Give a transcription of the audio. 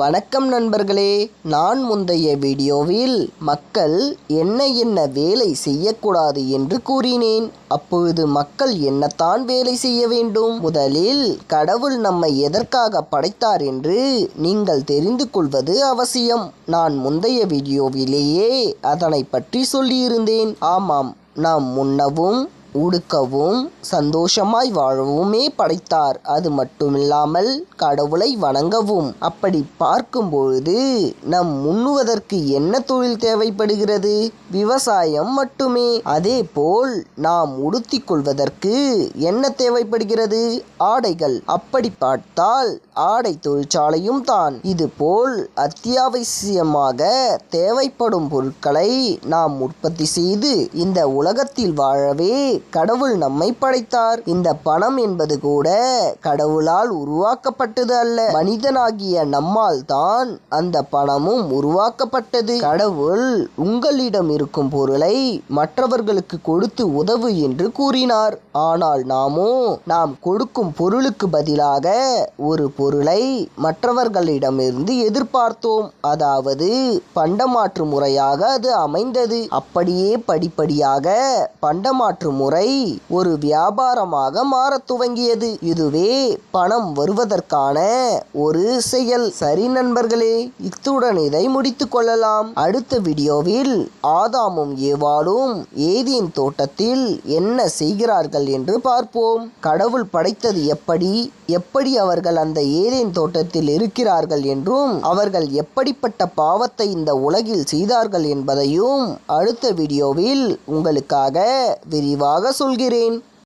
வணக்கம் நண்பர்களே. நான் முந்தைய வீடியோவில் மக்கள் என்ன வேலை செய்யக்கூடாது என்று கூறினேன். அப்பொழுது மக்கள் என்னத்தான் வேலை செய்ய வேண்டும்? முதலில் கடவுள் நம்மை எதற்காக படைத்தார் என்று நீங்கள் தெரிந்து கொள்வது அவசியம். நான் முந்தைய வீடியோவிலேயே அதனை பற்றி சொல்லியிருந்தேன். ஆமாம், நாம் உண்ணவும் உடுக்கவும் சந்தோஷமாய் வாழவுமே படைத்தார். அது மட்டுமில்லாமல் கடவுளை வணங்கவும். அப்படி பார்க்கும்பொழுது நம் உண்ணுவதற்கு என்ன தொழில் தேவைப்படுகிறது? விவசாயம் மட்டுமே. அதே போல் நாம் உடுத்திக் கொள்வதற்கு என்ன தேவைப்படுகிறது? ஆடைகள். அப்படி பார்த்தால் ஆடை தொழிற்சாலையும் தான். இதுபோல் அத்தியாவசியமாக தேவைப்படும் பொருட்களை நாம் உற்பத்தி செய்து இந்த உலகத்தில் வாழவே கடவுள் நம்மை படைத்தார். இந்த பணம் என்பது கூட கடவுளால் உருவாக்கப்பட்டது அல்ல, மனிதனாகிய நம்மால் தான் அந்த பணமும் உருவாக்கப்பட்டது. கடவுள் உங்களிடம் இருக்கும் பொருளை மற்றவர்களுக்கு கொடுத்து உதவு என்று கூறினார். ஆனால் நாம் கொடுக்கும் பொருளுக்கு பதிலாக ஒரு பொருளை மற்றவர்களிடமிருந்து எதிர்பார்த்தோம். அதாவது பண்டமாற்று முறையாக அது அமைந்தது. அப்படியே படிப்படியாக பண்டமாற்று முறை ஒரு வியாபாரமாக மாறத் துவங்கியது. இதுவே பணம் வருவதற்கான ஒரு செயல். சரி நண்பர்களே, இத்துடன் இதை முடித்துக் கொள்ளலாம். அடுத்த வீடியோவில் ஆதாமும் ஏவாளும் ஏதேன் தோட்டத்தில் என்ன செய்கிறார்கள் என்று பார்ப்போம். கடவுள் படைத்தது எப்படி அவர்கள் அந்த ஏதேன் தோட்டத்தில் இருக்கிறார்கள் என்றும் அவர்கள் எப்படிப்பட்ட பாவத்தை இந்த உலகில் செய்தார்கள் என்பதையும் அடுத்த வீடியோவில் உங்களுக்காக விரிவாக சொல்கிறேன்.